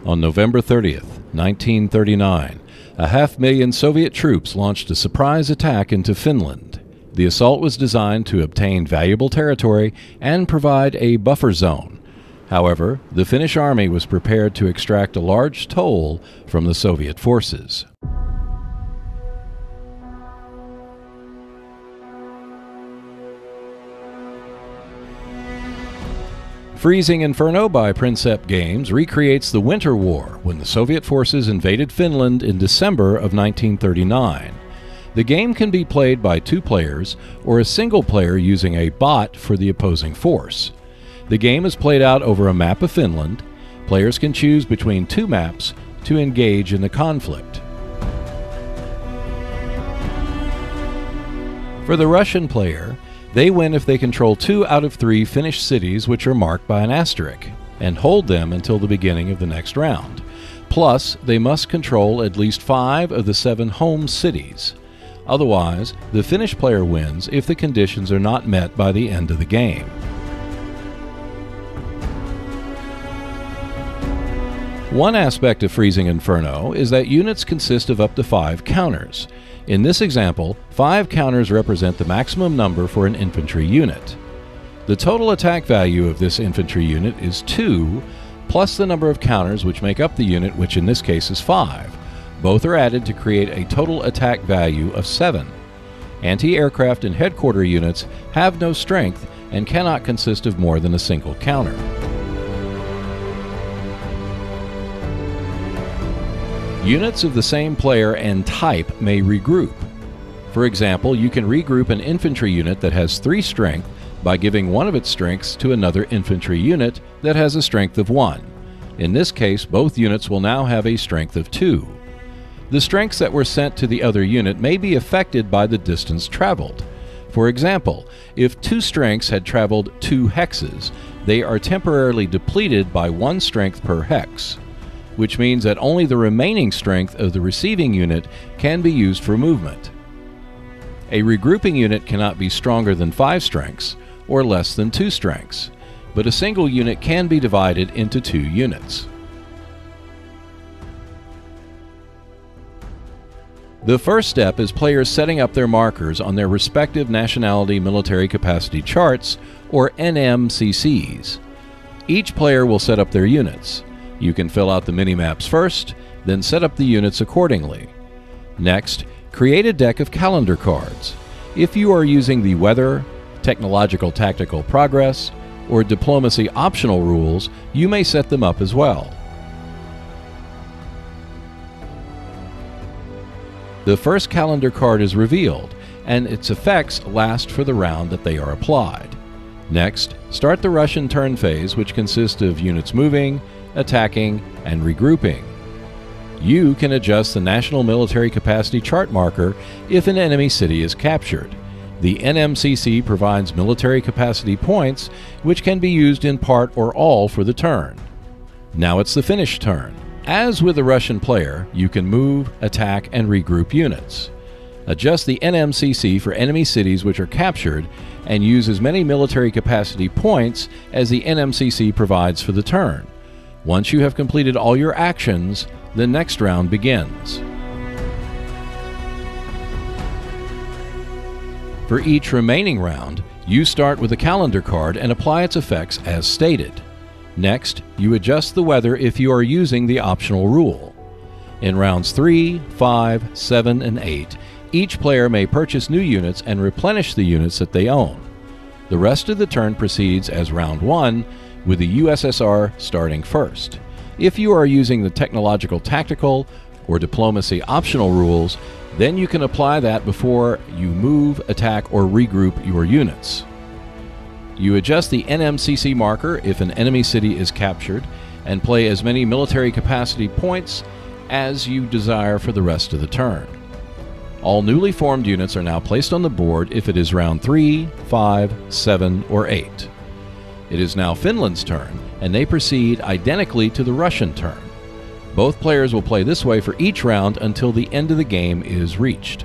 On November 30th, 1939, 500,000 Soviet troops launched a surprise attack into Finland. The assault was designed to obtain valuable territory and provide a buffer zone. However, the Finnish army was prepared to extract a large toll from the Soviet forces. Freezing Inferno by Princeps Games recreates the Winter War when the Soviet forces invaded Finland in December of 1939. The game can be played by 2 players or a single player using a bot for the opposing force. The game is played out over a map of Finland. Players can choose between 2 maps to engage in the conflict. For the Russian player, they win if they control 2 out of 3 Finnish cities which are marked by an asterisk, and hold them until the beginning of the next round. Plus, they must control at least 5 of the 7 home cities. Otherwise, the Finnish player wins if the conditions are not met by the end of the game. One aspect of Freezing Inferno is that units consist of up to 5 counters. In this example, 5 counters represent the maximum number for an infantry unit. The total attack value of this infantry unit is 2, plus the number of counters which make up the unit, which in this case is 5. Both are added to create a total attack value of 7. Anti-aircraft and headquarter units have no strength and cannot consist of more than a single counter. Units of the same player and type may regroup. For example, you can regroup an infantry unit that has 3 strength by giving one of its strengths to another infantry unit that has a strength of 1. In this case, both units will now have a strength of 2. The strengths that were sent to the other unit may be affected by the distance traveled. For example, if 2 strengths had traveled 2 hexes, they are temporarily depleted by 1 strength per hex, which means that only the remaining strength of the receiving unit can be used for movement. A regrouping unit cannot be stronger than 5 strengths or less than 2 strengths, but a single unit can be divided into 2 units. The first step is players setting up their markers on their respective nationality military capacity charts, or NMCCs. Each player will set up their units. You can fill out the mini-maps first, then set up the units accordingly. Next, create a deck of calendar cards. If you are using the Weather, Technological Tactical Progress, or Diplomacy optional rules, you may set them up as well. The first calendar card is revealed, and its effects last for the round that they are applied. Next, start the Russian turn phase, which consists of units moving, attacking, and regrouping. You can adjust the National Military Capacity Chart marker if an enemy city is captured. The NMCC provides military capacity points, which can be used in part or all for the turn. Now it's the Finnish turn. As with the Russian player, you can move, attack, and regroup units. Adjust the NMCC for enemy cities which are captured, and use as many military capacity points as the NMCC provides for the turn. Once you have completed all your actions, the next round begins. For each remaining round, you start with a calendar card and apply its effects as stated. Next, you adjust the weather if you are using the optional rule. In rounds 3, 5, 7, and 8, each player may purchase new units and replenish the units that they own. The rest of the turn proceeds as round 1, with the USSR starting first. If you are using the Technological Tactical or Diplomacy optional rules, then you can apply that before you move, attack, or regroup your units. You adjust the NMCC marker if an enemy city is captured, and play as many military capacity points as you desire for the rest of the turn. All newly formed units are now placed on the board if it is round 3, 5, 7, or 8. It is now Finland's turn, and they proceed identically to the Russian turn. Both players will play this way for each round until the end of the game is reached.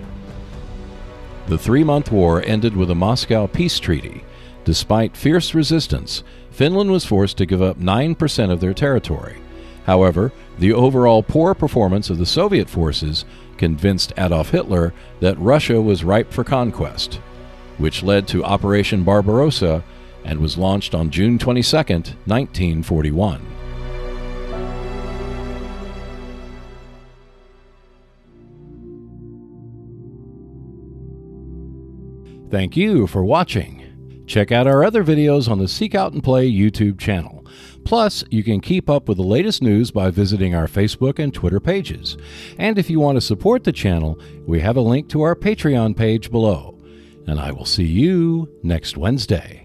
The 3-month war ended with a Moscow peace treaty. Despite fierce resistance, Finland was forced to give up 9% of their territory. However, the overall poor performance of the Soviet forces convinced Adolf Hitler that Russia was ripe for conquest, which led to Operation Barbarossa and was launched on June 22, 1941. Thank you for watching. Check out our other videos on the Seek Out and Play YouTube channel. Plus, you can keep up with the latest news by visiting our Facebook and Twitter pages. And if you want to support the channel, we have a link to our Patreon page below. And I will see you next Wednesday.